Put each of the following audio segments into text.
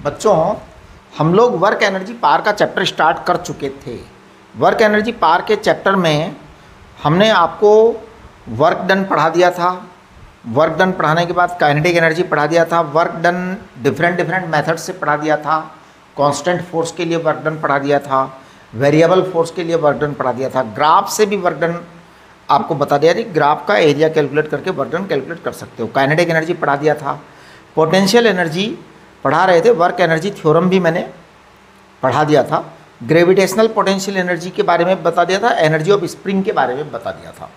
बच्चों, हम लोग वर्क एनर्जी पावर का चैप्टर स्टार्ट कर चुके थे। वर्क एनर्जी पावर के चैप्टर में हमने आपको वर्क डन पढ़ा दिया था। वर्क डन पढ़ाने के बाद काइनेटिक एनर्जी पढ़ा दिया था। वर्क डन डिफरेंट मेथड से पढ़ा दिया था। कांस्टेंट फोर्स के लिए वर्क डन पढ़ा दिया था। वेरिएबल फोर्स के लिए वर्क डन पढ़ा दिया था। ग्राफ से भी वर्क डन आपको बता दिया था, ग्राफ का एरिया कैलकुलेट करके वर्क डन कैलकुलेट कर सकते हो। काइनेटिक एनर्जी पढ़ा दिया था। पोटेंशियल एनर्जी पढ़ा रहे थे। वर्क एनर्जी थ्योरम भी मैंने पढ़ा दिया था। ग्रेविटेशनल पोटेंशियल एनर्जी के बारे में बता दिया था। एनर्जी ऑफ स्प्रिंग के बारे में बता दिया था।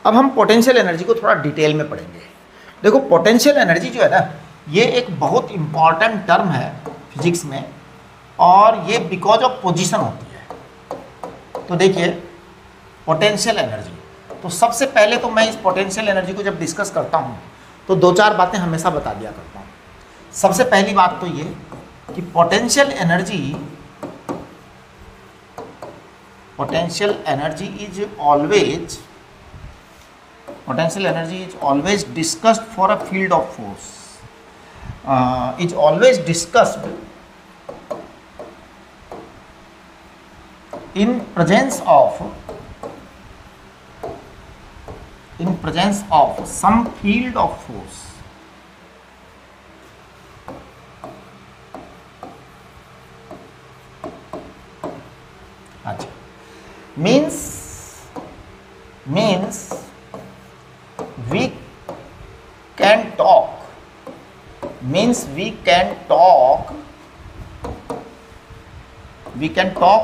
अब हम पोटेंशियल एनर्जी को थोड़ा डिटेल में पढ़ेंगे। देखो, पोटेंशियल एनर्जी जो है ना, ये एक बहुत इंपॉर्टेंट टर्म है फिजिक्स में, और ये बिकॉज ऑफ पोजीशन होती है। तो देखिए, पोटेंशियल एनर्जी, तो सबसे पहले तो मैं इस पोटेंशियल एनर्जी को जब डिस्कस करता हूँ तो दो चार बातें हमेशा बता दिया करता हूँ। सबसे पहली बात तो ये कि potential energy is always discussed for a field of force, is always discussed in presence of some field of force. अच्छा, means we can talk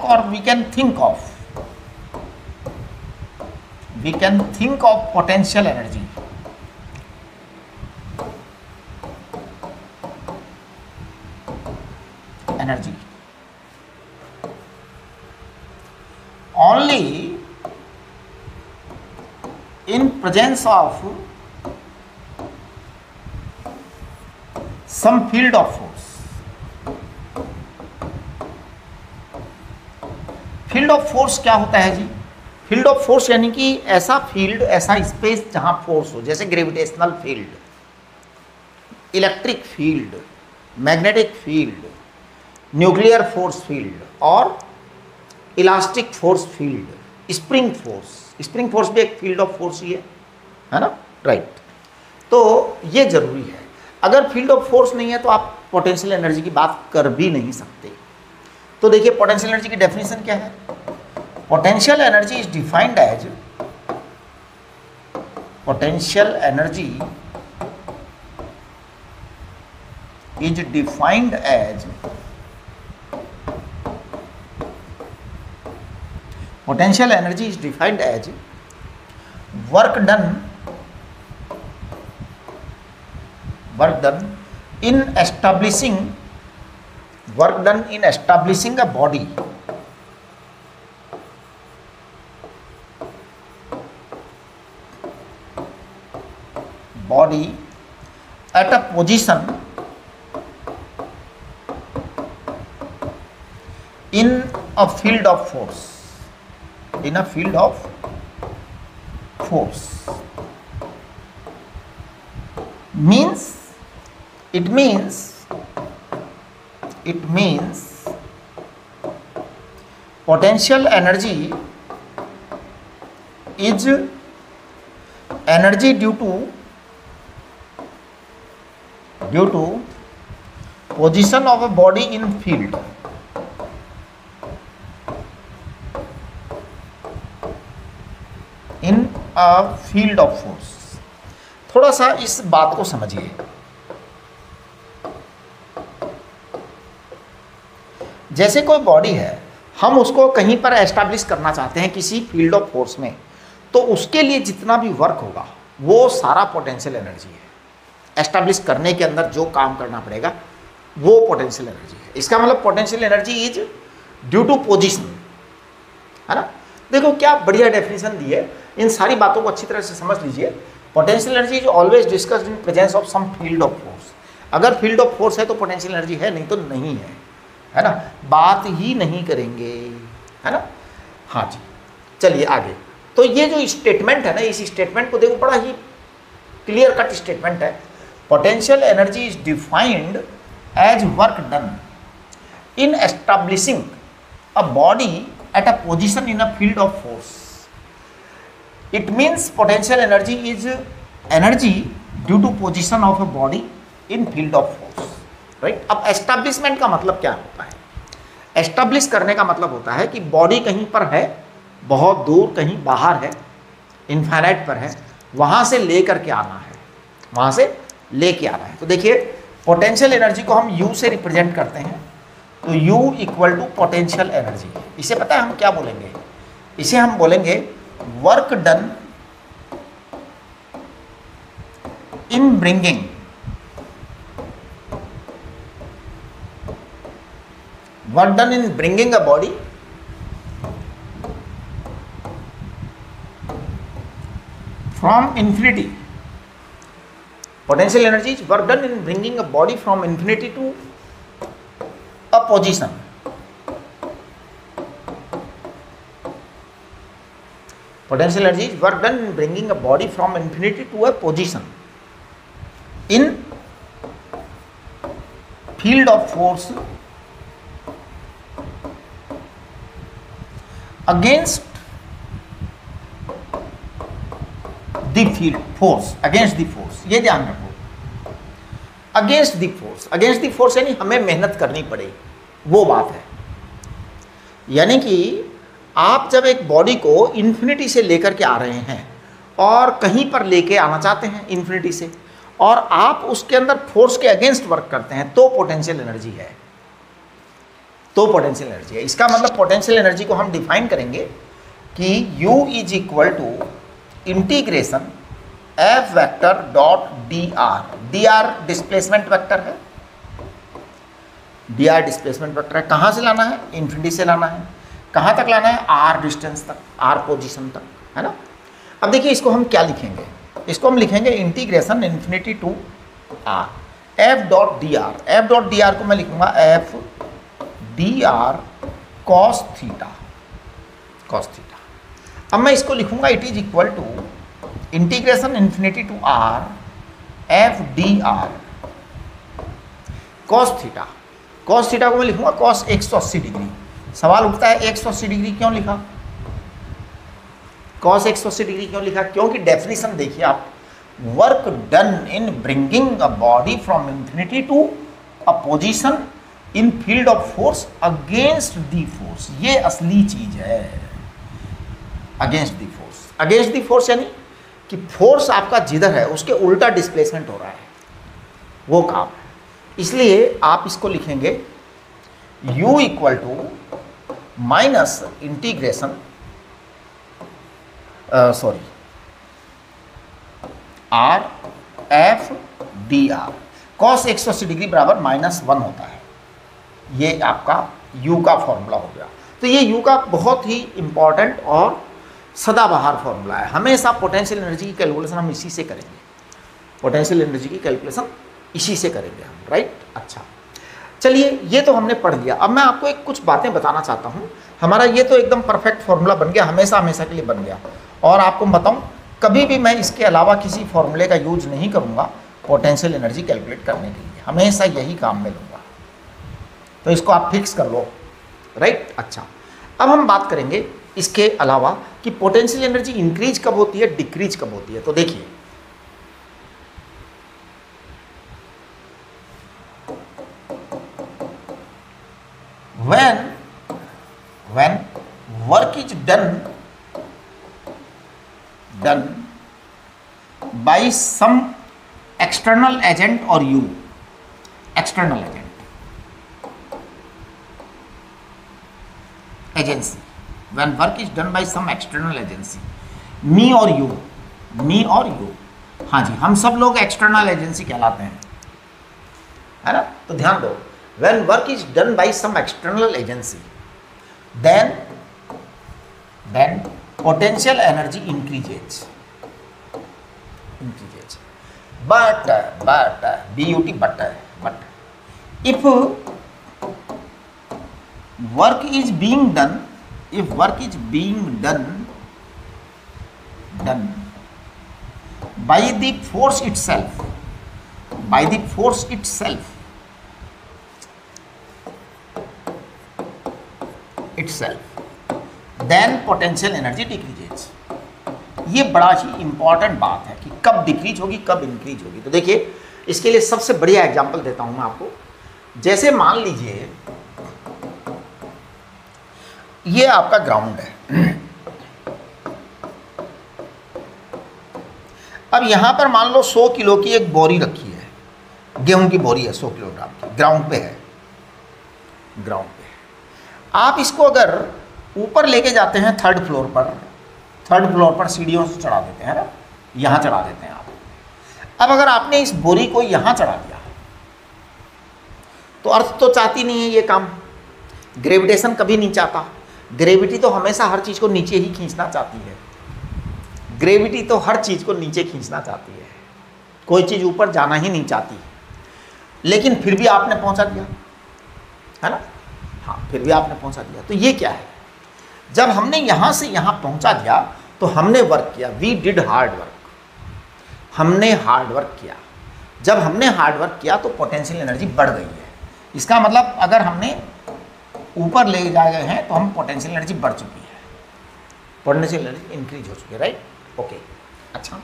or we can think of potential energy. Only in presence of some field of force. Field of force क्या होता है जी? Field of force यानी कि ऐसा field, ऐसा space जहां force हो, जैसे gravitational field, electric field, magnetic field, nuclear force field और elastic force field, spring force भी एक फील्ड ऑफ फोर्स ही है ना? राइट। तो ये जरूरी है। अगर फील्ड ऑफ फोर्स नहीं है तो आप पोटेंशियल एनर्जी की बात कर भी नहीं सकते। तो देखिए, पोटेंशियल एनर्जी की डेफिनेशन क्या है? Potential energy is defined as work done in establishing a body at a position in a field of force. It means potential energy is energy due to position of a body in field. In a field of force. थोड़ा सा इस बात को समझिए। जैसे कोई body है, हम उसको कहीं पर एस्टैब्लिश करना चाहते हैं किसी फील्ड ऑफ फोर्स में, तो उसके लिए जितना भी वर्क होगा वो सारा पोटेंशियल एनर्जी है। एस्टैब्लिश करने के अंदर जो काम करना पड़ेगा वो पोटेंशियल एनर्जी है। इसका मतलब potential energy is due to position, है ना? देखो क्या बढ़िया डेफिनेशन दी है। इन सारी बातों को अच्छी तरह से समझ लीजिए। Potential energy is always discussed in presence of some field of force. अगर फील्ड ऑफ फोर्स है तो पोटेंशियल एनर्जी है, नहीं तो नहीं है ना? बात ही नहीं करेंगे, है ना? हाँ जी, चलिए आगे। तो ये जो स्टेटमेंट है ना, इस स्टेटमेंट को देखो, बड़ा ही क्लियर कट स्टेटमेंट है। Potential energy is defined as work done in establishing a body at a position in a field of force. It means potential energy is energy due to position of a body in field of force, right? अब establishment का मतलब क्या होता है? Establish करने का मतलब होता है कि बॉडी कहीं पर है, बहुत दूर कहीं बाहर है, इनफाइनाइट पर है, वहाँ से लेकर के आना है, वहाँ से लेके आना है। तो देखिए पोटेंशियल एनर्जी को हम U से रिप्रेजेंट करते हैं, तो U equal to potential energy. इसे पता है हम क्या बोलेंगे? इसे हम बोलेंगे work done in bringing a body from infinity. Potential energy is work done in bringing a body from infinity to a position. Potential energy is work done in bringing a body from infinity to a position in field of force against the field force, against the force। ये ध्यान रखो, against the force, against the force यानी हमें मेहनत करनी पड़े, वो बात है। यानी कि आप जब एक बॉडी को इन्फिनिटी से लेकर के आ रहे हैं और कहीं पर लेके आना चाहते हैं इन्फिनिटी से, और आप उसके अंदर फोर्स के अगेंस्ट वर्क करते हैं, तो पोटेंशियल एनर्जी है, तो पोटेंशियल एनर्जी है। इसका मतलब पोटेंशियल एनर्जी को हम डिफाइन करेंगे कि U is equal to integration F vector dot dr displacement vector है, dr डिस्प्लेसमेंट वेक्टर है। कहाँ से लाना है? इन्फिनिटी से लाना है। कहाँ तक लाना है? r डिस्टेंस तक, r पोजीशन तक, है ना। अब देखिए इसको हम क्या लिखेंगे? इसको हम लिखेंगे integration infinity to r F dot dr। F dot dr को मैं लिखूंगा F dr cos theta, cos theta. अब मैं इसको लिखूंगा it is equal to integration infinity to r F dr cos theta. cos theta को मैं लिखूंगा cos 180 डिग्री। सवाल उठता है 180 डिग्री क्यों लिखा? cos 180 डिग्री क्यों लिखा? क्योंकि डेफिनेशन देखिए आप, work done in bringing a body from infinity to a position in field of force against the force, ये असली चीज है। Against the force, against the force यानी कि फोर्स आपका जिधर है उसके उल्टा डिस्प्लेसमेंट हो रहा है, वो काम है। इसलिए आप इसको लिखेंगे U equal to minus integration R F dr cos 180 degree बराबर -1 होता है। ये आपका U का फॉर्मूला हो गया। तो ये U का बहुत ही इंपॉर्टेंट और सदाबहार फॉर्मूला है। हमेशा पोटेंशियल एनर्जी की कैलकुलेशन हम इसी से करेंगे, पोटेंशियल एनर्जी की कैलकुलेशन इसी से करेंगे हम, राइट। अच्छा चलिए, ये तो हमने पढ़ लिया। अब मैं आपको एक कुछ बातें बताना चाहता हूँ। हमारा ये तो एकदम परफेक्ट फॉर्मूला बन गया, हमेशा हमेशा के लिए बन गया। और आपको बताऊँ, कभी भी मैं इसके अलावा किसी फॉर्मूले का यूज नहीं करूँगा पोटेंशियल एनर्जी कैलकुलेट करने के लिए, हमेशा यही काम में लूँगा। तो इसको आप फिक्स कर लो, राइट। अच्छा, अब हम बात करेंगे इसके अलावा कि पोटेंशियल एनर्जी इंक्रीज कब होती है, डिक्रीज कब होती है। तो देखिए, when work is done by some external agent or you, external agency, when work is done by some external agency, me or you, हाँ जी, हम सब लोग एक्सटर्नल एजेंसी कहलाते हैं, है ना। तो ध्यान दो, when work is done by some external agency, then potential energy increases. But if work is being done, by the force itself, itself, then potential energy decreases. ये बड़ा ही इंपॉर्टेंट बात है कि कब डिक्रीज होगी कब इंक्रीज होगी। तो देखिए इसके लिए सबसे बढ़िया एग्जांपल देता हूं मैं आपको। जैसे मान लीजिए ये आपका ग्राउंड है, अब यहां पर मान लो 100 किलो की एक बोरी रखी है, गेहूं की बोरी है 100 किलोग्राम की, ग्राउंड पे है, ग्राउंड पे। आप इसको अगर ऊपर लेके जाते हैं थर्ड फ्लोर पर सीढ़ियों से चढ़ा देते हैं ना, यहाँ चढ़ा देते हैं आप। अब अगर आपने इस बोरी को यहाँ चढ़ा दिया तो अर्थ तो चाहती नहीं है ये काम, ग्रेविटेशन कभी नहीं चाहता। ग्रेविटी तो हमेशा हर चीज़ को नीचे ही खींचना चाहती है, ग्रेविटी तो हर चीज़ को नीचे खींचना चाहती है, कोई चीज़ ऊपर जाना ही नहीं चाहती। लेकिन फिर भी आपने पहुंचा दिया, है ना, हाँ फिर भी आपने पहुंचा दिया। तो ये क्या है, जब हमने यहाँ से यहाँ पहुंचा दिया तो हमने वर्क किया, वी डिड हार्ड वर्क, हमने हार्ड वर्क किया। जब हमने हार्ड वर्क किया तो पोटेंशियल एनर्जी बढ़ गई है। इसका मतलब अगर हमने ऊपर ले जा गए हैं तो हम पोटेंशियल एनर्जी बढ़ चुकी है, पोटेंशियल एनर्जी इंक्रीज हो चुकी है, राइट, ओके। अच्छा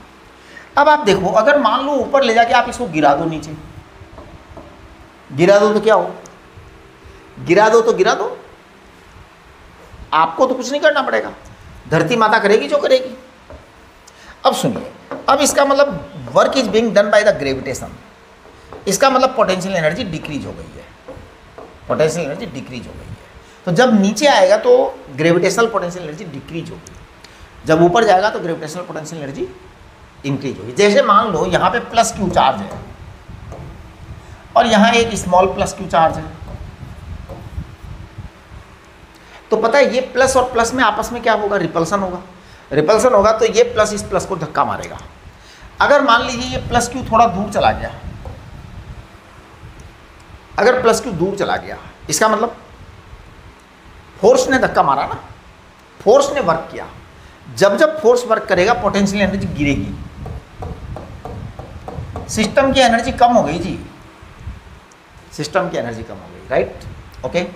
अब आप देखो, अगर मान लो ऊपर ले जाके आप इसको गिरा दो, नीचे गिरा दो तो क्या हो, गिरा दो तो गिरा दो, आपको तो कुछ नहीं करना पड़ेगा, धरती माता करेगी जो करेगी। अब सुनिए, अब इसका मतलब work is being done by the gravitation, इसका मतलब पोटेंशियल एनर्जी डिक्रीज हो गई है, पोटेंशियल एनर्जी डिक्रीज हो गई है। तो जब नीचे आएगा तो ग्रेविटेशनल पोटेंशियल एनर्जी डिक्रीज होगी, जब ऊपर जाएगा तो ग्रेविटेशनल पोटेंशियल एनर्जी इंक्रीज होगी। जैसे मान लो यहाँ पे प्लस क्यू चार्ज है और यहाँ एक स्मॉल प्लस क्यू चार्ज है, तो पता है ये प्लस और प्लस में आपस में क्या होगा, रिपल्सन होगा। रिपल्सन होगा तो ये प्लस इस प्लस को धक्का मारेगा। अगर मान लीजिए ये प्लस क्यू थोड़ा दूर चला गया, अगर प्लस क्यू दूर चला गया, इसका मतलब फोर्स ने धक्का मारा ना, फोर्स ने वर्क किया। जब जब फोर्स वर्क करेगा पोटेंशियल एनर्जी गिरेगी, सिस्टम की एनर्जी कम हो गई जी, सिस्टम की एनर्जी कम हो गई, राइट, ओके।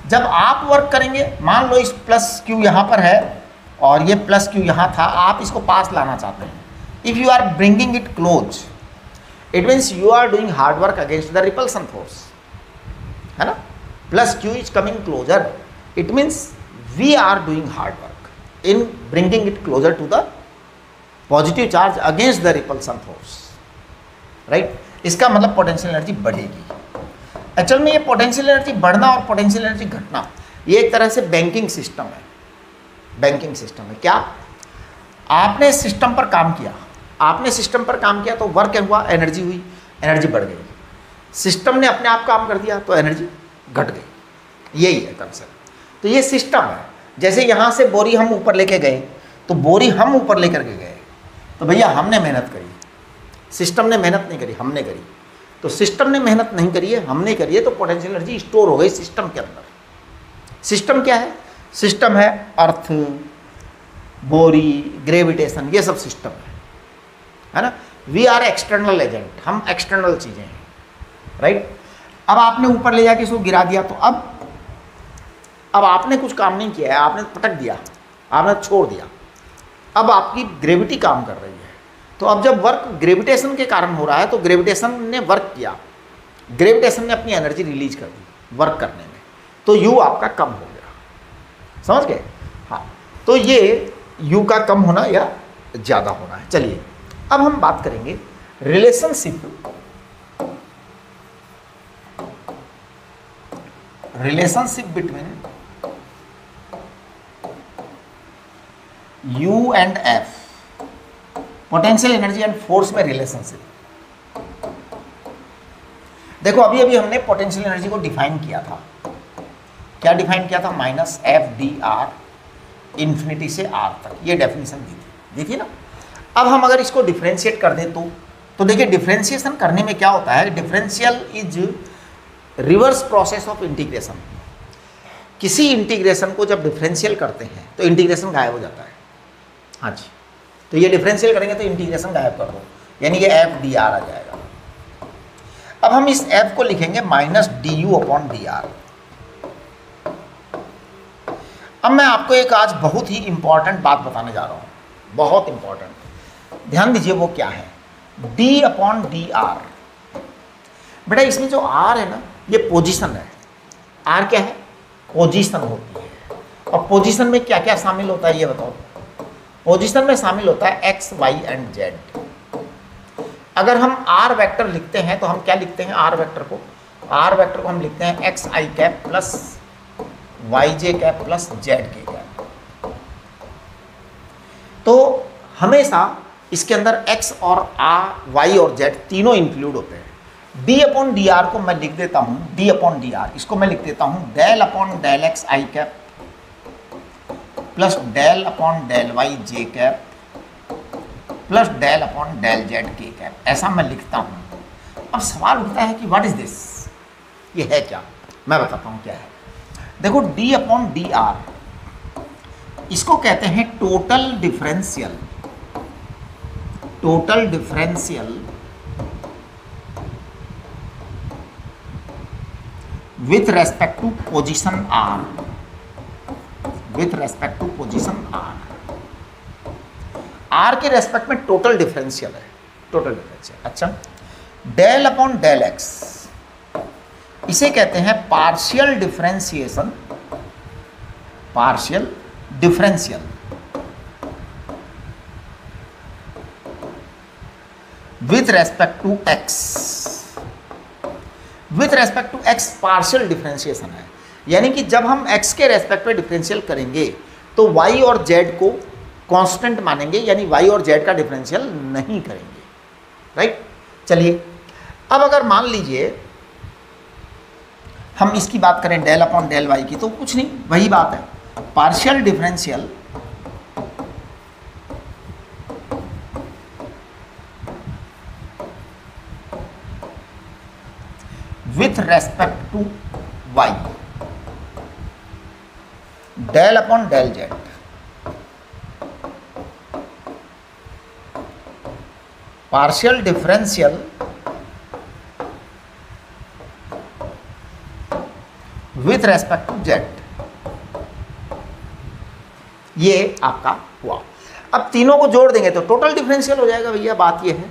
जब आप वर्क करेंगे, मान लो इस प्लस क्यू यहाँ पर है और ये प्लस क्यू यहाँ था, आप इसको पास लाना चाहते हैं। If you are bringing it close, it means you are doing hard work against the repulsion force, है ना। Plus q is coming closer, it means we are doing hard work in bringing it closer to the positive charge against the repulsion force, right. इसका मतलब potential energy बढ़ेगी। Actual में ये potential energy बढ़ना और potential energy घटना, ये एक तरह से बैंकिंग सिस्टम है, बैंकिंग सिस्टम है। क्या आपने सिस्टम पर काम किया, आपने सिस्टम पर काम किया तो वर्क हुआ, एनर्जी हुई, एनर्जी बढ़ गई। सिस्टम ने अपने आप काम कर दिया तो एनर्जी घट गई, यही है कंसेप्ट। तो ये सिस्टम है। जैसे यहाँ से बोरी हम ऊपर लेके गए, तो बोरी हम ऊपर लेकर के गए, तो भैया हमने मेहनत करी, सिस्टम ने मेहनत नहीं करी, हमने करी। तो सिस्टम ने मेहनत नहीं करी है, हमने करी है, तो पोटेंशियल एनर्जी स्टोर हो गई सिस्टम के अंदर। सिस्टम क्या है, सिस्टम है अर्थ, बोरी, ग्रेविटेशन, ये सब सिस्टम है ना। वी आर एक्सटर्नल एजेंट, हम एक्सटर्नल चीज़ें हैं, राइट। अब आपने ऊपर ले जाके इसको गिरा दिया, तो अब आपने कुछ काम नहीं किया है, आपने पटक दिया, आपने छोड़ दिया, अब आपकी ग्रेविटी काम कर रही है। तो अब जब वर्क ग्रेविटेशन के कारण हो रहा है तो ग्रेविटेशन ने वर्क किया, ग्रेविटेशन ने अपनी एनर्जी रिलीज कर दी वर्क करने में, तो यू आपका कम हो गया, समझ गए। हाँ, तो ये यू का कम होना या ज़्यादा होना है। चलिए अब हम बात करेंगे relationship between you and F, potential energy and force में रिलेशनशिप। देखो अभी अभी हमने पोटेंशियल एनर्जी को डिफाइन किया था, क्या डिफाइन किया था, minus F D R infinity से आर तक, ये डेफिनेशन दी थी ना। अब हम अगर इसको डिफरेंशिएट कर दें तो देखिए डिफरेंशिएशन करने में क्या होता है, differential is reverse process of integration. किसी इंटीग्रेशन को जब डिफरेंशियल करते हैं तो इंटीग्रेशन गायब हो जाता है। हाँ जी, तो ये डिफरेंशियल करेंगे तो इंटीग्रेशन गायब कर दो, यानी कि एफ डी आर आ जाएगा। अब हम इस एफ को लिखेंगे minus d u upon d are. अब मैं आपको एक आज बहुत ही इंपॉर्टेंट बात बताने जा रहा हूँ, बहुत इंपॉर्टेंट। ध्यान दीजिए वो क्या है, d अपॉन डी आर। बेटा इसमें जो r है ना ये पोजीशन है। r क्या है, पोजीशन होती है। और पोजीशन में क्या क्या शामिल होता है ये बताओ। पोजीशन में शामिल होता है x, y एंड z। अगर हम r वेक्टर लिखते हैं तो हम क्या लिखते हैं, r वेक्टर को हम लिखते हैं x i cap plus Y j cap plus Z k cap. तो हमेशा इसके अंदर x और y और z तीनों इंक्लूड होते हैं। d अपॉन डी आर को मैं लिख देता हूं, d अपॉन डी आर इसको मैं लिख देता हूं del upon del x i cap plus del upon del y j cap plus del upon del z k cap, ऐसा मैं लिखता हूं। अब सवाल उठता है कि व्हाट इज दिस, ये है क्या, मैं बताता हूं क्या है। देखो d अपॉन डी आर इसको कहते हैं total differential with respect to position r, r के रेस्पेक्ट में टोटल डिफरेंशियल है, अच्छा। डेल अपॉन डेल एक्स इसे कहते हैं partial differential with respect to x partial differentiation है। यानी कि जब हम x के रेस्पेक्ट पे डिफरेंशियल करेंगे तो y और z को कांस्टेंट मानेंगे, यानी y और z का डिफरेंशियल नहीं करेंगे, राइट। चलिए अब अगर मान लीजिए हम इसकी बात करें डेल अपॉन डेल वाई की, तो कुछ नहीं, वही बात है, partial differential with respect to y, del upon del z. Partial differential with respect to z, ये आपका हुआ। अब तीनों को जोड़ देंगे तो टोटल डिफरेंशियल हो जाएगा भैया, बात ये है।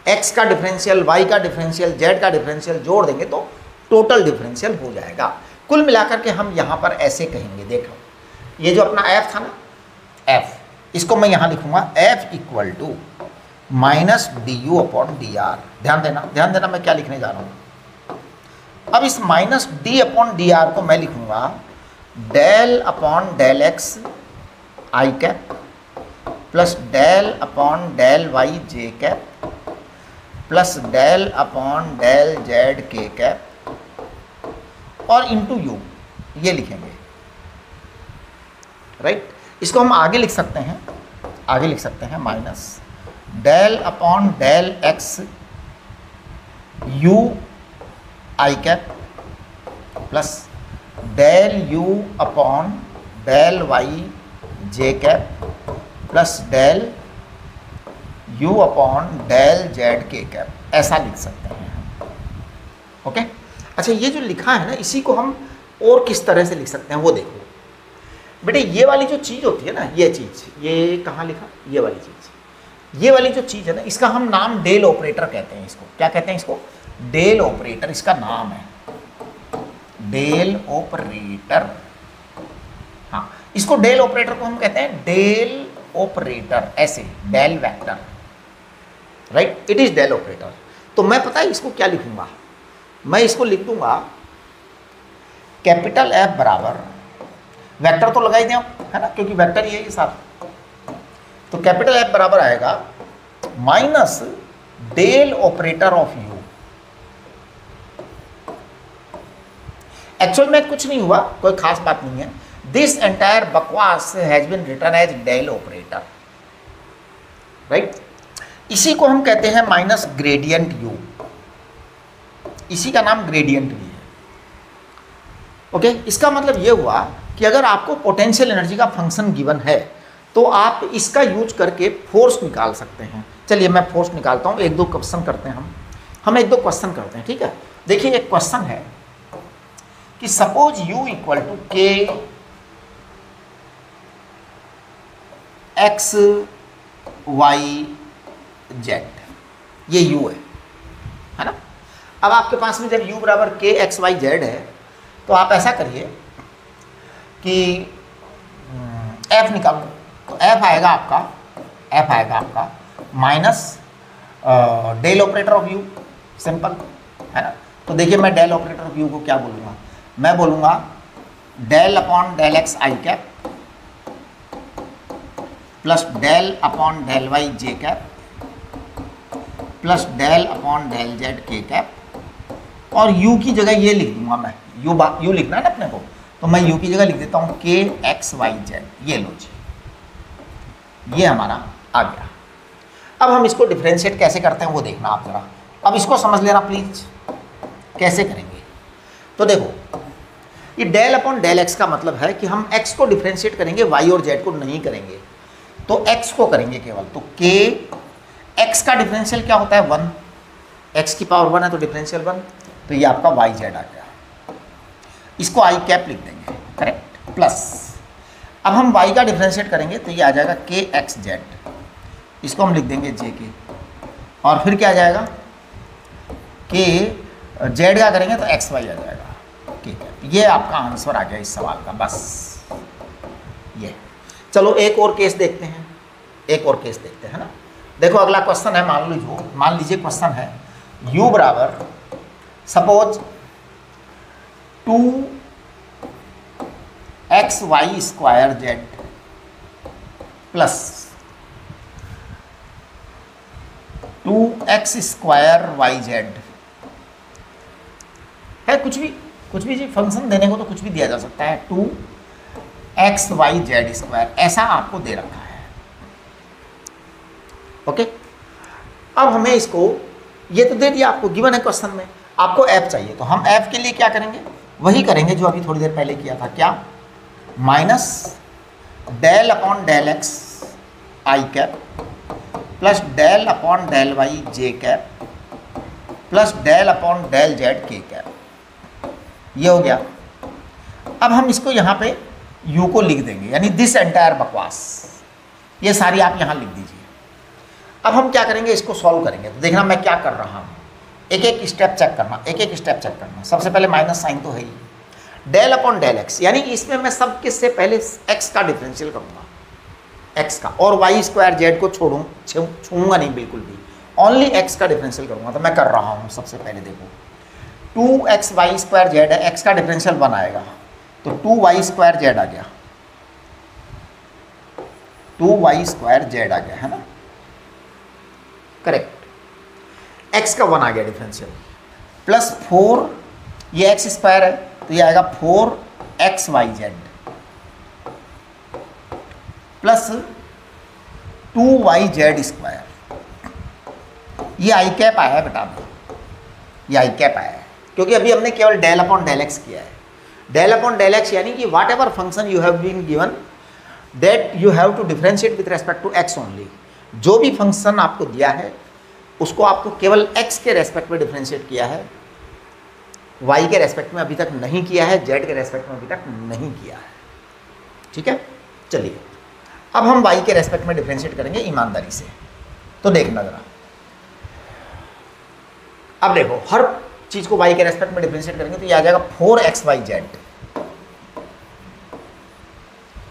x का डिफरेंशियल, y का डिफरेंशियल, z का डिफरेंशियल जोड़ देंगे तो टोटल डिफरेंशियल हो जाएगा। कुल मिलाकर के हम यहाँ पर ऐसे कहेंगे, देखो ये जो अपना f था ना, f, इसको मैं यहाँ लिखूंगा f equal to minus d u upon d r. ध्यान देना मैं क्या लिखने जा रहा हूँ। अब इस minus d upon d r को मैं लिखूंगा del upon del x i cap plus del upon del y j cap plus del upon del z k cap और इंटू यू, ये लिखेंगे, राइट। इसको हम आगे लिख सकते हैं minus del upon del x u i cap plus del u upon del y j cap plus del u upon del z k cap, ऐसा लिख सकते हैं हम, ओके। अच्छा ये जो लिखा है ना, इसी को हम और किस तरह से लिख सकते हैं वो देखो बेटे। ये वाली जो चीज़ होती है ना, ये चीज़, ये कहाँ लिखा, ये वाली जो चीज़ है ना, इसका हम नाम डेल ऑपरेटर कहते हैं। इसको क्या कहते हैं, इसको डेल ऑपरेटर, इसका नाम है डेल ऑपरेटर। हाँ, इसको डेल ऑपरेटर को हम कहते हैं डेल ऑपरेटर, ऐसे del vector, right, it is del operator. तो मैं पता है इसको क्या लिखूंगा, मैं इसको लिख दूंगा कैपिटल F बराबर, वेक्टर तो लगा ही दें है ना, क्योंकि वेक्टर ये है साथ, तो कैपिटल F बराबर आएगा minus del operator of u. Actual में कुछ नहीं हुआ, कोई खास बात नहीं है। दिस एंटायर बकवास has been written as del operator, right. इसी को हम कहते हैं माइनस ग्रेडियंट यू, इसी का नाम ग्रेडियंट भी है, ओके। इसका मतलब ये हुआ कि अगर आपको पोटेंशियल एनर्जी का फंक्शन गिवन है तो आप इसका यूज करके फोर्स निकाल सकते हैं। चलिए मैं फोर्स निकालता हूँ, एक दो क्वेश्चन करते हैं हम एक दो क्वेश्चन करते हैं, ठीक है। देखिए एक क्वेश्चन है कि suppose u equal to k x y z, ये यू है ना। अब आपके पास में जब u बराबर के एक्स वाई जेड है तो आप ऐसा करिए कि f निकालो, तो f आएगा आपका minus del operator of u, simple है ना। तो देखिए मैं डेल ऑपरेटर ऑफ u को क्या बोलूँगा, मैं बोलूँगा del upon del x i cap plus del upon del y j cap plus del upon del z k cap, और u की जगह ये लिख दूंगा मैं, u लिखना है ना अपने को, तो मैं u की जगह लिख देता हूँ के एक्स वाई जेड। ये लो जी, ये हमारा आ गया। अब हम इसको डिफ्रेंशिएट कैसे करते हैं वो देखना आप ज़रा, अब इसको समझ लेना प्लीज कैसे करेंगे। तो देखो ये डेल अपॉन डेल एक्स का मतलब है कि हम x को डिफ्रेंशिएट करेंगे, y और z को नहीं करेंगे, तो x को करेंगे केवल। तो k x का डिफरेंशियल क्या होता है 1, x की पावर 1 है तो डिफरेंशियल 1, तो ये आपका वाई जेड आ गया। इसको आई कैप लिख देंगे, करेक्ट, प्लस अब हम y का डिफरेंशिएट करेंगे तो ये आ जाएगा के एक्स जेड, इसको हम लिख देंगे जे के, और फिर क्या आ जाएगा के जेड का करेंगे तो एक्स वाई आ जाएगा, ठीक है। ये आपका आंसर आ गया इस सवाल का, बस ये। चलो एक और केस देखते हैं, है ना। देखो अगला क्वेश्चन है, मान लीजिए क्वेश्चन है u बराबर suppose 2xy square z plus 2x square y z है, कुछ भी जी, फंक्शन देने को तो कुछ भी दिया जा सकता है। 2xy जेड स्क्वायर ऐसा आपको दे रखा है, ओके। अब हमें इसको, ये तो दे दिया आपको, गिवन है क्वेश्चन में, आपको f चाहिए, तो हम f के लिए क्या करेंगे, वही करेंगे जो अभी थोड़ी देर पहले किया था, क्या, minus del upon del x i cap plus del upon del y j cap plus del upon del z k cap, ये हो गया। अब हम इसको यहाँ पे u को लिख देंगे, यानी दिस एंटायर बकवास, ये सारी आप यहाँ लिख दीजिए। अब हम क्या करेंगे, इसको सॉल्व करेंगे, तो देखना मैं क्या कर रहा हूँ, एक एक स्टेप चेक करना। सबसे पहले माइनस साइन तो है ही, डेल अपॉन डेल एक्स, यानी इसमें मैं सब किससे पहले x का डिफरेंशियल करूँगा, x का, और वाई स्क्वायर जेड को छूँगा नहीं बिल्कुल भी, ओनली x का डिफरेंशियल करूँगा। तो मैं कर रहा हूँ, सबसे पहले देखो 2xy स्क्वायर जेड है, x का डिफरेंशियल 1 आएगा, तो 2y स्क्वायर जेड आ गया, 2y स्क्वायर जेड आ गया, है ना, करेक्ट। x का 1 आ गया डिफरेंशियल, प्लस 4, ये x स्क्वायर है तो ये आएगा 4xy Z plus 2y Z square, ये आई कैप आया है बेटा, ये आई कैप आया है, क्योंकि अभी हमने केवल डेल अपॉन डेल एक्स किया है। डेल अपॉन डेल एक्स यानी कि whatever function you have been given that you have to differentiate with respect to x only, जो भी फंक्शन आपको दिया है उसको आपको केवल x के रेस्पेक्ट में डिफरेंशिएट किया है, y के रेस्पेक्ट में अभी तक नहीं किया है, z के रेस्पेक्ट में अभी तक नहीं किया है, ठीक है। चलिए अब हम y के रेस्पेक्ट में डिफरेंशिएट करेंगे ईमानदारी से, तो देखना जरा, अब देखो हर चीज को y के रेस्पेक्ट में डिफरेंशिएट करेंगे तो ये आ जाएगा 4xyz,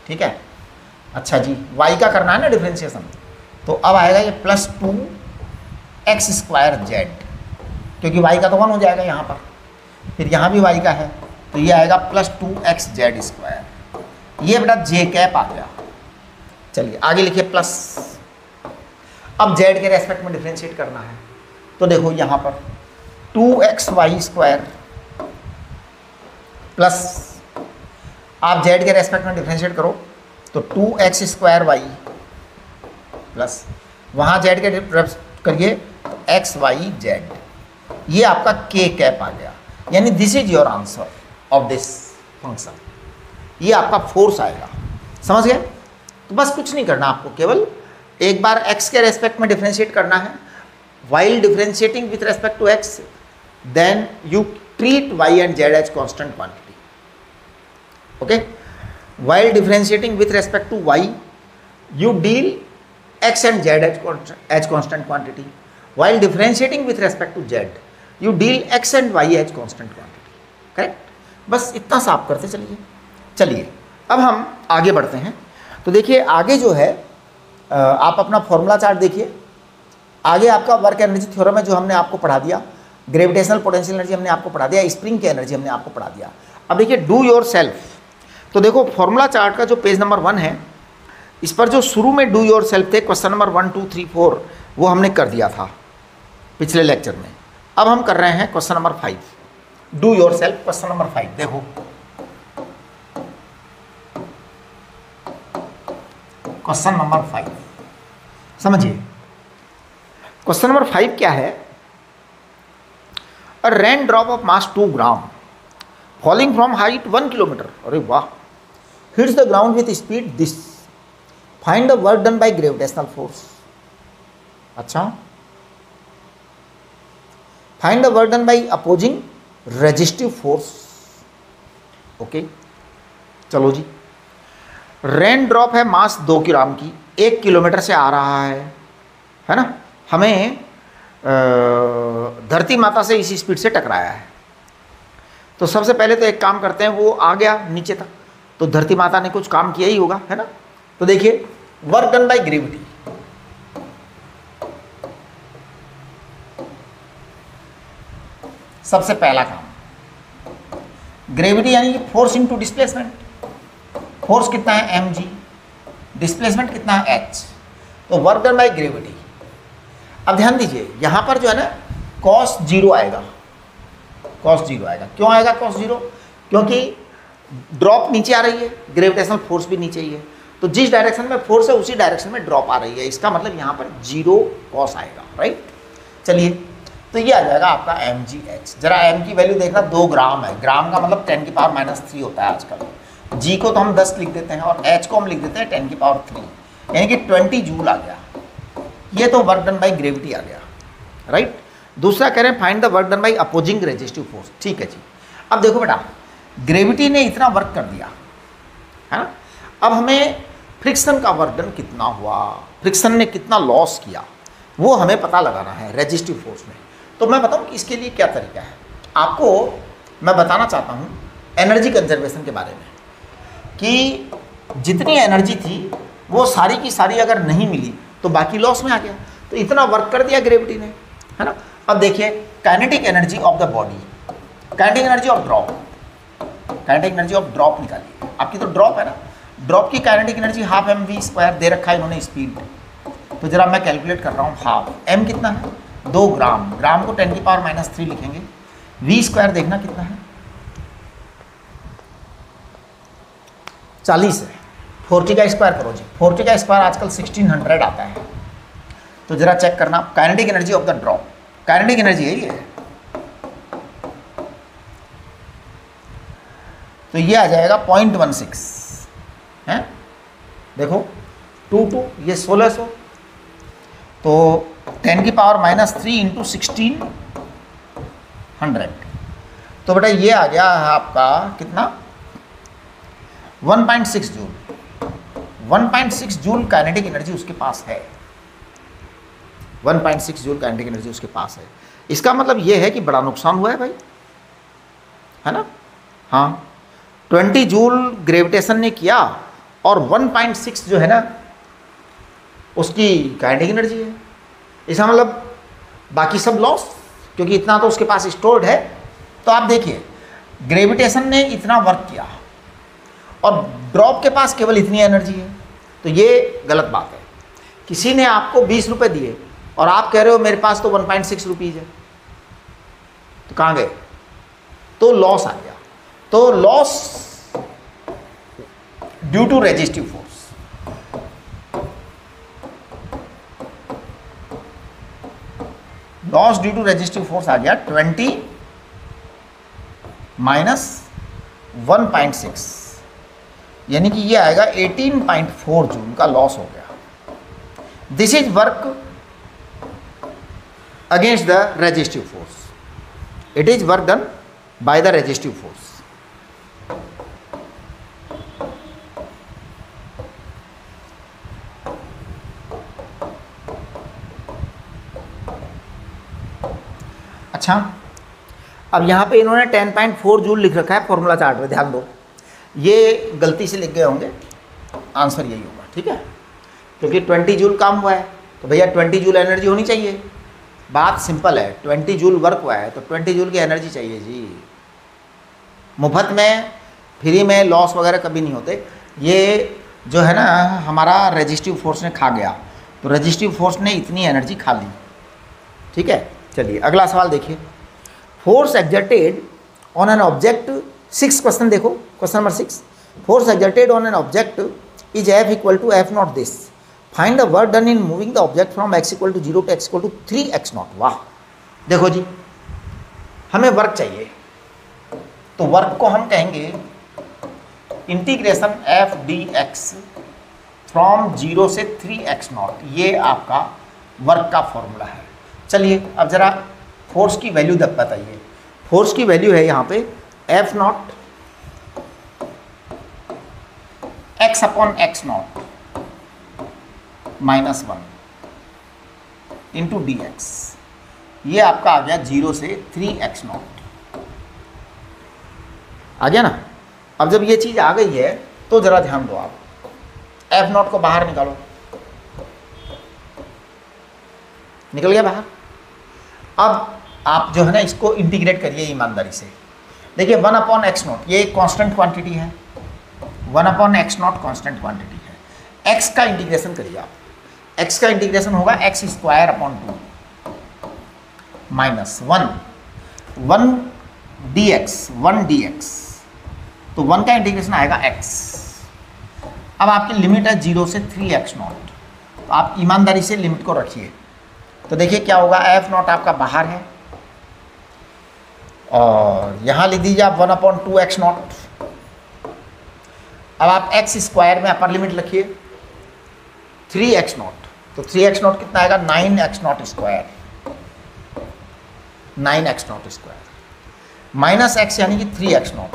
ठीक है। अच्छा जी, y का करना है ना डिफरेंशिएशन, तो अब आएगा ये प्लस 2x स्क्वायर जेड, क्योंकि y का तो 1 हो जाएगा यहाँ पर, फिर यहाँ भी y का है तो ये आएगा प्लस 2x जेड स्क्वायर, ये बेटा जे कैप आ गया। चलिए आगे लिखिए प्लस, अब z के रेस्पेक्ट में डिफरेंशिएट करना है, तो देखो यहाँ पर 2xy स्क्वायर प्लस, आप z के रेस्पेक्ट में डिफरेंशिएट करो तो 2x स्क्वायर वाई प्लस, वहाँ z के करिए एक्स वाई जेड, ये आपका k कैप आ गया, यानी this is your answer of this function, ये आपका फोर्स आएगा, समझ गए। तो बस कुछ नहीं करना आपको, केवल एक बार x के रेस्पेक्ट में डिफरेंशिएट करना है, while differentiating with respect to x then you treat y and z as constant quantity, okay। while differentiating with respect to y you deal x and z as constant quantity, while differentiating with respect to z you deal x and y as constant quantity. Correct? बस इतना सा आप करते चलिए. चलिए अब हम आगे बढ़ते हैं. तो देखिए आगे जो है आप अपना फॉर्मूला चार्ट देखिए. आगे आपका वर्क एनर्जी थ्योरम है जो हमने आपको पढ़ा दिया, ग्रेविटेशनल पोटेंशियल एनर्जी हमने आपको पढ़ा दिया, स्प्रिंग की एनर्जी हमने आपको पढ़ा दिया. अब देखिए डू योर सेल्फ. तो देखो फॉर्मूला चार्ट का जो पेज नंबर 1 है, इस पर जो शुरू में डू योर सेल्फ थे, क्वेश्चन नंबर 1 2 3 4 वो हमने कर दिया था पिछले लेक्चर में. अब हम कर रहे हैं question number 5, do your self question number 5. देखो क्वेश्चन नंबर 5 समझिए. क्वेश्चन नंबर 5 क्या है? A rain drop of mass 2 gram falling from height 1 kilometre, अरे वाह, hits the ground with speed this, find the work done by gravitational force. अच्छा, find the work done by opposing resistive force. Okay चलो जी. Rain drop है मास 2 ग्राम की, 1 kilometre से आ रहा है ना. हमें धरती माता से इसी स्पीड से टकराया है. तो सबसे पहले तो एक काम करते हैं, वो आ गया नीचे तक, तो धरती माता ने कुछ काम किया ही होगा, है ना. तो देखिए वर्क डन बाय ग्रेविटी, सबसे पहला काम ग्रेविटी यानी कि फोर्स इनटू डिस्प्लेसमेंट. फोर्स कितना है mg, डिस्प्लेसमेंट कितना है h. तो वर्क डन बाय ग्रेविटी. अब ध्यान दीजिए यहाँ पर जो है ना cos 0 आएगा, cos 0 आएगा. क्यों आएगा cos 0? क्योंकि ड्रॉप नीचे आ रही है, ग्रेविटेशनल फोर्स भी नीचे ही है, तो जिस डायरेक्शन में फोर्स है उसी डायरेक्शन में ड्रॉप आ रही है. इसका मतलब यहाँ पर 0 cos आएगा, राइट. चलिए तो ये आ जाएगा आपका mgh. जरा m की वैल्यू देखना, 2 ग्राम है. ग्राम का मतलब 10 की पावर -3 होता है आजकल. g को तो हम 10 लिख देते हैं और h को हम लिख देते हैं 10 की पावर 3, यानी कि 20 जूल आ गया. ये तो वर्क डन बाय ग्रेविटी आ गया, राइट. दूसरा कह रहे हैं find the work done by opposing resistive force. ठीक है जी. अब देखो बेटा, ग्रेविटी ने इतना वर्क कर दिया है ना. अब हमें फ्रिक्शन का वर्क डन कितना हुआ, फ्रिक्शन ने कितना लॉस किया, वो हमें पता लगाना है रेजिस्टिव फोर्स में. तो मैं बताऊं कि इसके लिए क्या तरीका है. आपको मैं बताना चाहता हूं एनर्जी कंजर्वेशन के बारे में, कि जितनी एनर्जी थी वो सारी की सारी अगर नहीं मिली तो बाकी लॉस में आ गया. तो इतना वर्क कर दिया ग्रेविटी ने, है ना. अब देखिए kinetic energy of the body, kinetic energy of drop, kinetic energy of drop निकालिए. आपकी तो ड्रॉप है ना, ड्रॉप की काइनेटिक एनर्जी हाफ mv² दे रखा है इन्होंने स्पीड. तो जरा मैं कैलकुलेट कर रहा हूँ. हाफ m कितना है? 2 ग्राम. ग्राम को 10 की पावर -3 लिखेंगे. v² देखना कितना है? 40 है. 40 का स्क्वायर करो जी. 40 का स्क्वायर आजकल 1600 आता है. तो जरा चेक करना kinetic energy of the drop. Kinetic energy है ये, तो ये आ जाएगा 0.16 है. देखो 2 ये 1600, तो 10 की पावर -3 इंटू 1600. तो बेटा ये आ गया है आपका कितना? 1.6 जूल. 1.6 जूल काइनेटिक एनर्जी उसके पास है. 1.6 जूल काइनेटिक एनर्जी उसके पास है. इसका मतलब ये है कि बड़ा नुकसान हुआ है भाई, है ना. हाँ 20 जूल ग्रेविटेशन ने किया और 1.6 जो है ना उसकी काइनेटिक एनर्जी है. इसका मतलब बाकी सब लॉस, क्योंकि इतना तो उसके पास स्टोर्ड है. तो आप देखिए ग्रेविटेशन ने इतना वर्क किया और ड्रॉप के पास केवल इतनी एनर्जी है. तो ये गलत बात है. किसी ने आपको 20 रुपये दिए और आप कह रहे हो मेरे पास तो 1.6 रुपीज़ है, तो कहाँ गए? तो लॉस आ गया. तो loss due to resistive force. Loss due to resistive force आ गया 20 - 1.6, यानी कि ये आएगा 18.4 जूल का लॉस हो गया. This is work against the resistive force. It is work done by the resistive force. अच्छा, अब यहाँ पे इन्होंने 10.4 जूल लिख रखा है फॉर्मूला चार्ट में, ध्यान दो, ये गलती से लिख गए होंगे, आंसर यही होगा, ठीक है, क्योंकि 20 जूल काम हुआ है तो भैया 20 जूल एनर्जी होनी चाहिए। बात सिंपल है, 20 जूल वर्क हुआ है तो 20 जूल की एनर्जी चाहिए जी। मुफ्त में, फ्री में लॉस वगैरह कभी नहीं होते। ये जो है ना हमारा रेजिस्टिव फोर्स ने खा गया, तो रेजिस्टिव फोर्स ने इतनी एनर्जी खा ली, ठीक है। चलिए अगला सवाल देखिए, force exerted on an object, 6 question देखो, question number 6, force exerted on an object is F equal to F not this, find the work done in moving the object from x equal to 0 to x equal to 3x not. वाह, देखो जी हमें work चाहिए, तो work को हम कहेंगे integration F D x from 0 से 3x not, ये आपका वर्क का फॉर्मूला है। चलिए अब ज़रा फोर्स की वैल्यू बताइए। फोर्स की वैल्यू है यहाँ पे F naught x upon x not -1 into D x, ये आपका आ गया 0 से 3x नॉट, आ गया ना। अब जब ये चीज़ आ गई है तो ज़रा ध्यान दो, आप एफ नॉट को बाहर निकालो, निकल गया बाहर। अब आप जो है ना इसको इंटीग्रेट करिए ईमानदारी से। देखिए 1 अपॉन एक्स नॉट, ये एक कांस्टेंट क्वांटिटी है, 1 upon x not constant quantity है। एक्स का इंटीग्रेशन करिए आप, एक्स का इंटीग्रेशन होगा x square upon 2 minus 1 D x, तो 1 का इंटीग्रेशन आएगा x। अब आपकी लिमिट है 0 से 3x नॉट, तो आप ईमानदारी से लिमिट को रखिए। तो देखिए क्या होगा, एफ नॉट आपका बाहर है और यहाँ लिख दीजिए आप 1 अपॉन 2x नॉट। अब आप x स्क्वायर में अपर लिमिट रखिए 3x नॉट, तो 3x नॉट कितना आएगा 9x not square, 9x not square minus x यानी कि 3x नॉट।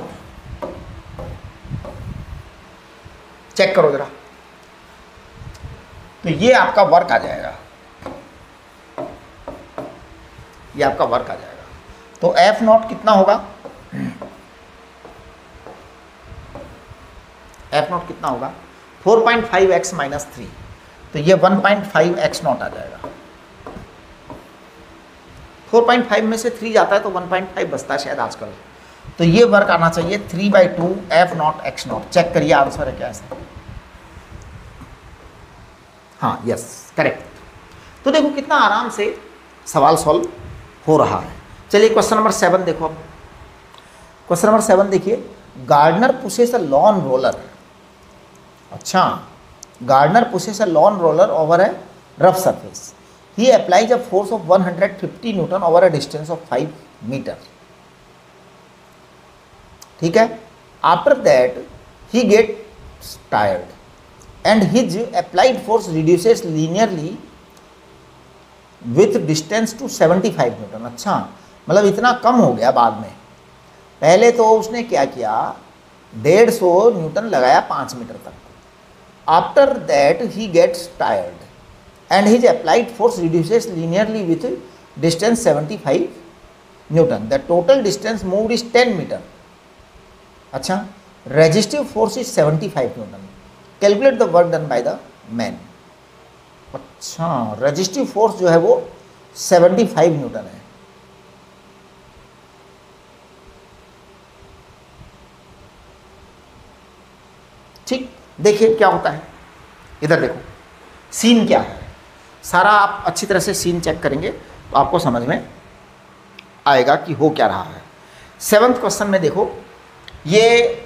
चेक करो जरा, तो ये आपका वर्क आ जाएगा, ये आपका वर्क आ जाएगा। तो एफ नॉट कितना होगा, एफ नॉट कितना होगा 4.5x माइनस 3, तो ये 1.5x नॉट आ जाएगा। 4.5 में से 3 जाता है तो 1.5 बचता है शायद आजकल, तो ये वर्क आना चाहिए 3/2 F naught x naught. Check करिए आंसर है क्या ऐसा, हाँ यस करेक्ट। तो देखो कितना आराम से सवाल सॉल्व हो रहा है। चलिए क्वेश्चन नंबर 7 देखो, अब क्वेश्चन नंबर 7 देखिए, gardener pushes a lawn roller, अच्छा gardener pushes a lawn roller over a rough surface, he applies a force of 150 newton over a distance of 5 metre, ठीक है। After that he gets tired and his applied force reduces linearly with distance to 75 Newton. अच्छा मतलब इतना कम हो गया बाद में, पहले तो उसने क्या किया 150 न्यूटन लगाया 5 मीटर तक। After that he gets tired and his applied force reduces linearly with distance 75 newton, the total distance moved is 10 metre. अच्छा resistive force is 75 newton, calculate the work done by the man. अच्छा resistive force जो है वो 75 Newton है, ठीक। देखिए क्या होता है, इधर देखो सीन क्या है, सारा आप अच्छी तरह से सीन चेक करेंगे तो आपको समझ में आएगा कि हो क्या रहा है। 7th क्वेश्चन में देखो, ये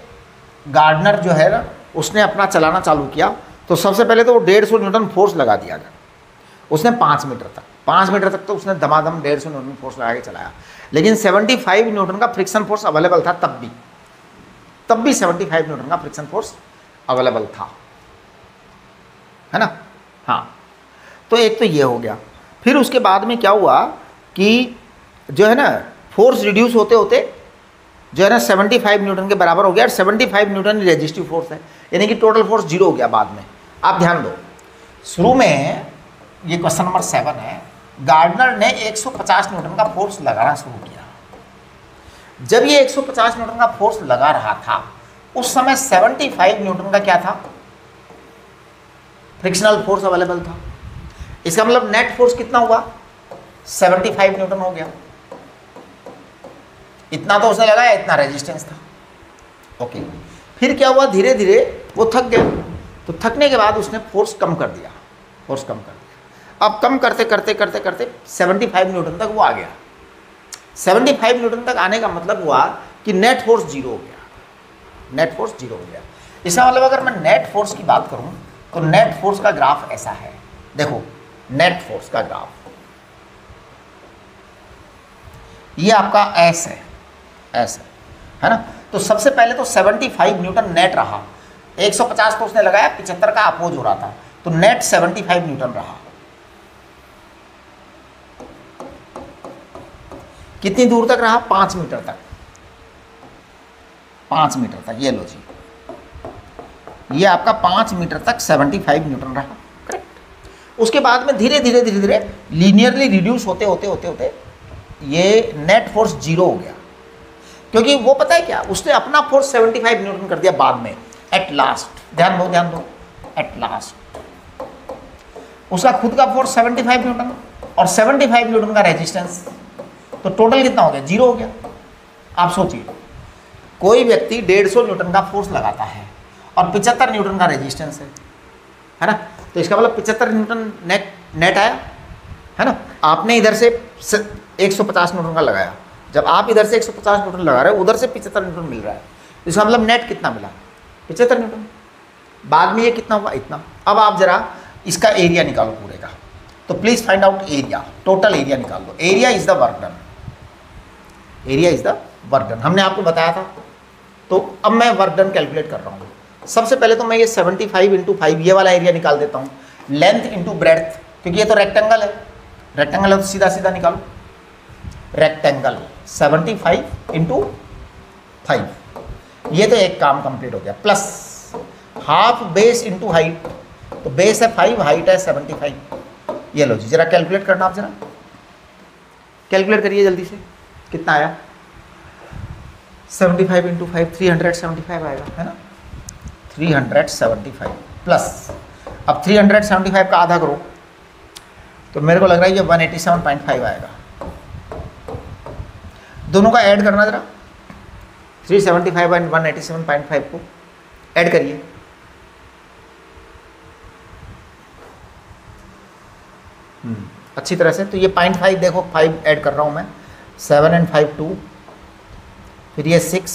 गार्डनर जो है ना उसने अपना चलाना चालू किया, तो सबसे पहले तो वो 150 न्यूटन फोर्स लगा दिया गया उसने 5 मीटर तक तो उसने दमादम 150 न्यूटन फोर्स लगा के चलाया, लेकिन 75 न्यूटन का फ्रिक्शन फोर्स अवेलेबल था तब भी 75 न्यूटन का फ्रिक्शन फोर्स अवेलेबल था, है ना। हाँ तो एक तो ये हो गया। फिर उसके बाद में क्या हुआ कि जो है ना फोर्स रिड्यूस होते होते जो है ना 75 न्यूटन के बराबर हो गया, और 75 न्यूटन रेजिस्टिव फोर्स है, यानी कि टोटल फोर्स 0 हो गया बाद में। आप ध्यान दो, शुरू में ये क्वेश्चन नंबर 7 है, गार्डनर ने 150 न्यूटन का फोर्स लगाना शुरू किया। जब ये 150 न्यूटन का फोर्स लगा रहा था उस समय 75 न्यूटन का क्या था, फ्रिक्शनल फोर्स अवेलेबल था। इसका मतलब नेट फोर्स कितना हुआ, 75 न्यूटन हो गया। इतना तो उसने लगाया, इतना रेजिस्टेंस था। ओके, फिर क्या हुआ, धीरे धीरे वो थक गया, तो थकने के बाद उसने फोर्स कम कर दिया, फोर्स कम कर दिया। अब कम करते करते करते करते 75 न्यूटन तक वो आ गया। 75 न्यूटन तक आने का मतलब हुआ कि नेट फोर्स जीरो हो गया, नेट फोर्स जीरो हो गया। इसका मतलब अगर मैं नेट फोर्स की बात करूं तो नेट फोर्स का ग्राफ ऐसा है, देखो नेट फोर्स का ग्राफ ये आपका एस है, एस है ना। तो सबसे पहले तो 75 न्यूटन नेट रहा, 150 तो उसने लगाया, 75 का अपोज हो रहा था, तो नेट 75 न्यूटन रहा। कितनी दूर तक रहा, 5 मीटर तक, 5 मीटर तक। ये लो जी, ये आपका 5 मीटर तक 75 न्यूटन रहा, करेक्ट। उसके बाद में धीरे धीरे धीरे धीरे लीनियरली रिड्यूस होते होते होते होते ये नेट फोर्स जीरो हो गया, क्योंकि वो पता है क्या, उसने अपना फोर्स 75 न्यूटन कर दिया बाद में, एट लास्ट। ध्यान दो ध्यान दो, एट लास्ट उसका खुद का फोर्स 75 न्यूटन और 75 न्यूटन का रेजिस्टेंस, तो टोटल कितना हो गया, जीरो हो गया। आप सोचिए, कोई व्यक्ति 150 न्यूटन का फोर्स लगाता है और 75 न्यूटन का रेजिस्टेंस है ना, तो इसका मतलब 75 न्यूटन नेट आया, है ना। आपने इधर से 150 न्यूटन का लगाया, जब आप इधर से 150 न्यूटन लगा रहे हो, उधर से 75 न्यूटन मिल रहा है, तो इसका मतलब नेट कितना मिला, 75 न्यूटन। बाद में ये कितना हुआ, इतना। अब आप जरा इसका एरिया निकालो पूरे का, तो please find out area, total area निकाल लो। Area is the work done, area is the work done, हमने आपको बताया था। तो अब मैं वर्क डन कैलकुलेट कर रहा हूँ। सबसे पहले तो मैं ये 75 × 5 ये वाला एरिया निकाल देता हूँ, लेंथ इंटू ब्रेड्थ, क्योंकि ये तो रेक्टेंगल है, रेक्टेंगल है तो सीधा सीधा निकालो। रेक्टेंगल 75 × 5, ये तो एक काम कंप्लीट हो गया। Plus half base into height, तो बेस है 5, हाइट है 75। ये लो जी, जरा कैलकुलेट करना, आप जरा कैलकुलेट करिए जल्दी से, कितना आया। 75 × 5 375 आएगा, है ना, 375 प्लस, अब 375 का आधा करो तो मेरे को लग रहा है ये 187.5 आएगा। दोनों का ऐड करना जरा, 375 एंड 187.5 को ऐड करिए। अच्छी तरह से, तो ये 0.5 देखो, 5 ऐड कर रहा हूँ मैं, 7 and 5 2, फिर ये 6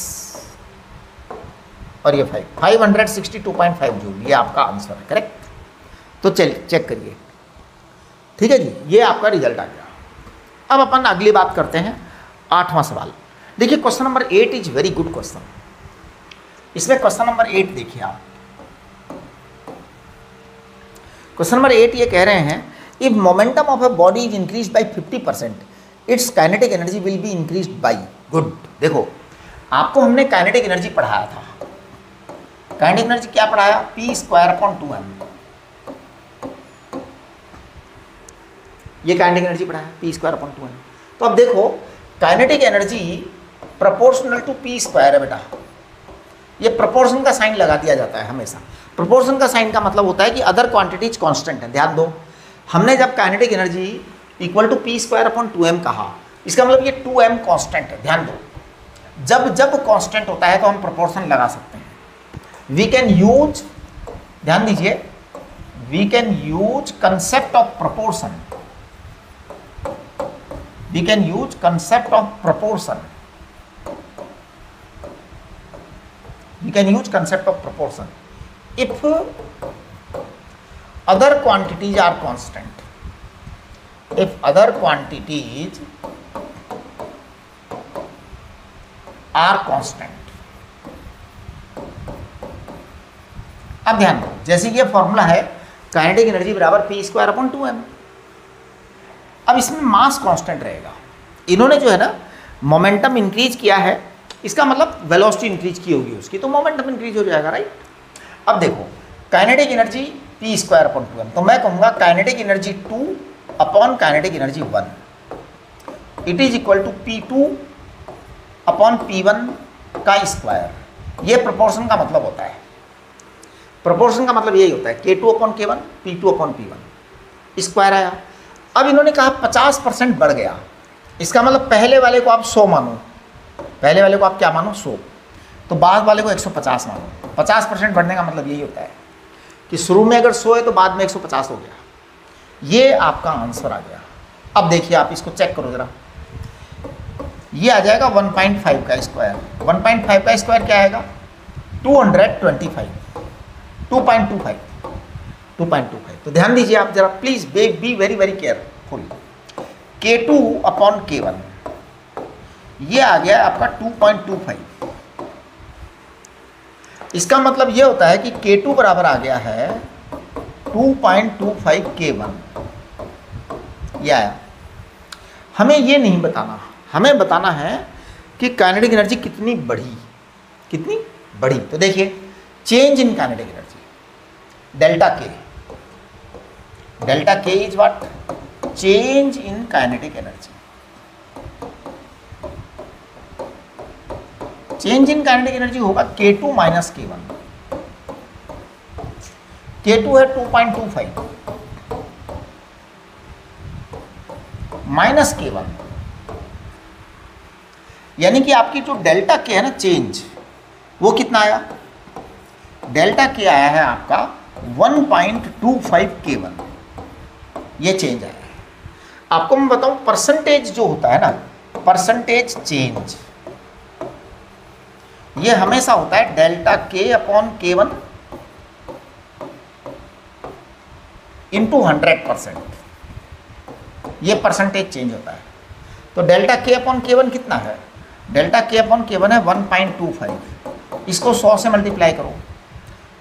और ये 5, 562.5 जूल, ये आपका आंसर है, करेक्ट। तो चलिए चेक करिए, ठीक है जी, ये आपका रिजल्ट आ गया। अब अपन अगली बात करते हैं, 8वां सवाल। देखिए question number 8 is very good question. इसमें क्वेश्चन नंबर 8 देखिए आप, क्वेश्चन नंबर 8 ये कह रहे हैं, if momentum of a body is increase by 50%, it's kinetic energy will be increase by, good. देखो आपको हमने काइनेटिक एनर्जी पढ़ाया था, काइनेटिक एनर्जी क्या पढ़ाया, p²/2m, ये काइनेटिक एनर्जी पढ़ाया p²/2m। तो अब देखो kinetic energy proportional to p² है बेटा, ये प्रोपोर्शन का साइन लगा दिया जाता है हमेशा। प्रोपोर्शन का साइन का मतलब होता है कि अदर क्वांटिटीज कांस्टेंट है। ध्यान दो, हमने जब kinetic energy equal to p²/2m कहा, इसका मतलब ये 2m कांस्टेंट है। ध्यान दो, जब जब कांस्टेंट होता है तो हम प्रोपोर्शन लगा सकते हैं। वी कैन यूज, ध्यान दीजिए, we can use concept of proportion, we can use concept of proportion, we can use concept of proportion if other quantities are constant, if other quantities are constant। अब ध्यान दो, जैसे कि ये formula है kinetic energy बराबर p²/2m, अब इसमें मास कांस्टेंट रहेगा। इन्होंने जो है ना मोमेंटम इंक्रीज किया है, इसका मतलब वेलोसिटी इंक्रीज की होगी उसकी, तो मोमेंटम इंक्रीज हो जाएगा, राइट। अब देखो काइनेटिक एनर्जी p²/2m, तो मैं कहूँगा kinetic energy 2 upon kinetic energy 1 it is equal to P2 upon P1 का स्क्वायर। ये प्रोपोर्शन का मतलब होता है, प्रोपोर्शन का मतलब यही होता है K2 upon K1 P2 upon P1 square आया। अब इन्होंने कहा 50% बढ़ गया, इसका मतलब पहले वाले को आप 100 मानो, पहले वाले को आप क्या मानो 100, तो बाद वाले को 150 मानो। 50% बढ़ने का मतलब यही होता है कि शुरू में अगर 100 है तो बाद में 150 हो गया। ये आपका आंसर आ गया। अब देखिए आप इसको चेक करो जरा, ये आ जाएगा 1.5 का स्क्वायर। 1.5 का स्क्वायर क्या आएगा 225, 2.25। तो ध्यान दीजिए आप जरा please, be very very careful. K2 upon K1 ये आ गया आपका 2.25। इसका मतलब ये होता है कि K2 बराबर आ गया है 2.25 K1, ये आया। हमें ये नहीं बताना, हमें बताना है कि काइनेटिक एनर्जी कितनी बढ़ी, कितनी बढ़ी। तो देखिए change in kinetic energy delta k is what, change in kinetic energy. Change in kinetic energy होगा K2 माइनस K1। K2 है 2.25 माइनस K1, यानी कि आपकी जो डेल्टा के है ना चेंज, वो कितना आया, डेल्टा के आया है आपका 1.25 K1, ये चेंज आया है। आपको मैं बताऊं परसेंटेज जो होता है ना, परसेंटेज चेंज, ये हमेशा होता है डेल्टा के अपॉन K1 इंटू 100%, ये परसेंटेज चेंज होता है। तो डेल्टा के अपॉन K1 कितना है, डेल्टा के अपॉन K1 है 1.25, इसको 100 से मल्टीप्लाई करो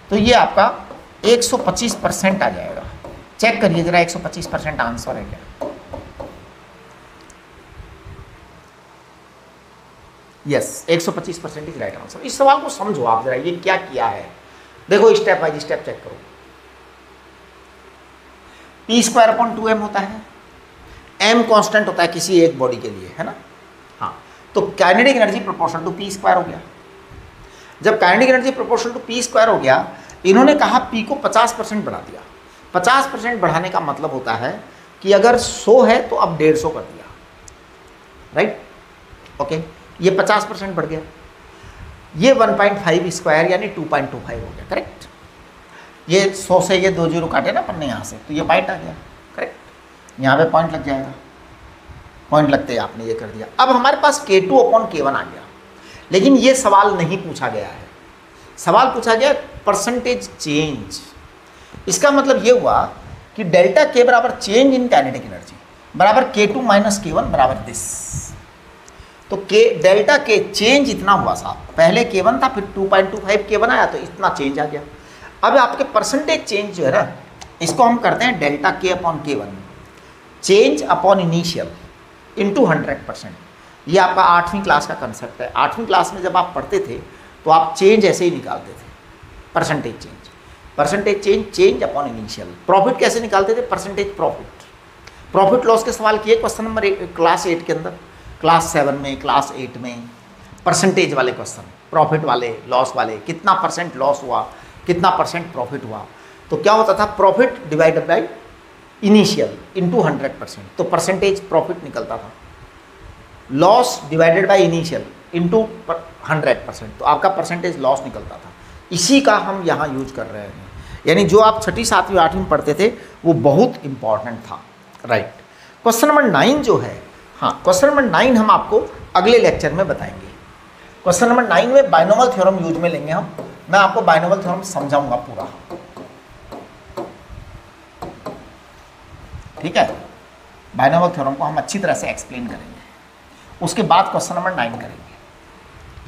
तो ये आपका 125% आ जाएगा। चेक करिए जरा 125% आंसर है क्या। Yes 125% is right answer. इस सवाल को समझो आप जरा, ये क्या किया है देखो, स्टेप बाय स्टेप चेक करो। P² अपॉन 2m होता है, m कांस्टेंट होता है किसी एक बॉडी के लिए, है ना। हाँ, तो kinetic energy proportional to P² हो गया। जब kinetic energy proportional to P² हो गया, इन्होंने कहा P को 50% बढ़ा दिया। 50% बढ़ाने का मतलब होता है कि अगर 100 है तो अब 150 कर दिया, राइट। ओके, ये 50% बढ़ गया, ये 1.5 स्क्वायर यानी 2.25 हो गया, करेक्ट। ये 100 से ये 2 जीरो काटे ना अपन ने यहाँ से, तो ये पॉइंट आ गया, करेक्ट। यहाँ पे पॉइंट लग जाएगा, पॉइंट लगते ही आपने ये कर दिया। अब हमारे पास K2 अपॉन K1 आ गया, लेकिन ये सवाल नहीं पूछा गया है। सवाल पूछा गया परसेंटेज चेंज। इसका मतलब ये हुआ कि डेल्टा के बराबर चेंज इन काइनेटिक एनर्जी बराबर K2 माइनस K1 बराबर दिस। तो डेल्टा के चेंज इतना हुआ साहब, पहले K1 था फिर 2.25 K1 आया तो इतना चेंज आ गया। अब आपके परसेंटेज चेंज जो है ना, इसको हम करते हैं डेल्टा के upon K1 change upon initial into 100%। ये आपका 8वीं क्लास का कंसेप्ट है। 8वीं क्लास में जब आप पढ़ते थे तो आप चेंज ऐसे ही निकालते थे, percentage change, percentage change, change upon initial. Profit कैसे निकालते थे, परसेंटेज प्रॉफिट। प्रॉफिट लॉस के सवाल किए क्वेश्चन नंबर क्लास 8 के अंदर, क्लास 7 में, क्लास 8 में परसेंटेज वाले क्वेश्चन, प्रॉफिट वाले, लॉस वाले, कितना परसेंट लॉस हुआ, कितना परसेंट प्रॉफिट हुआ। तो क्या होता था, profit divided by initial into 100%, तो परसेंटेज प्रॉफिट निकलता था। Loss divided by initial into 100%, तो आपका परसेंटेज लॉस निकलता था। इसी का हम यहाँ यूज कर रहे हैं, यानी जो आप 6ठी 7वीं 8वीं में पढ़ते थे वो बहुत इंपॉर्टेंट था, राइट। क्वेश्चन नंबर 9 जो है, हाँ क्वेश्चन नंबर 9 हम आपको अगले लेक्चर में बताएंगे। क्वेश्चन नंबर 9 में बाइनोमल थ्योरम यूज में लेंगे हम। मैं आपको बाइनोमल थ्योरम समझाऊंगा पूरा, ठीक है। बाइनोमल थ्योरम को हम अच्छी तरह से एक्सप्लेन करेंगे, उसके बाद क्वेश्चन नंबर 9 करेंगे,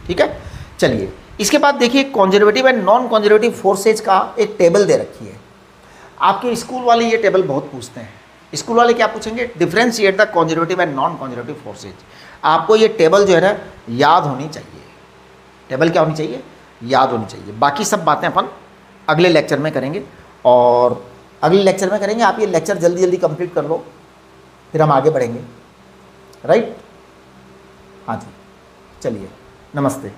ठीक है। चलिए, इसके बाद देखिए conservative and non conservative forces का एक टेबल दे रखी है। आपके स्कूल वाले ये टेबल बहुत पूछते हैं। स्कूल वाले क्या पूछेंगे, differentiate the conservative and non conservative forces. आपको ये टेबल जो है ना याद होनी चाहिए। टेबल क्या होनी चाहिए, याद होनी चाहिए। बाकी सब बातें अपन अगले लेक्चर में करेंगे, और अगले लेक्चर में करेंगे। आप ये लेक्चर जल्दी जल्दी कंप्लीट कर लो, फिर हम आगे बढ़ेंगे, राइट। हाँ जी, चलिए, नमस्ते।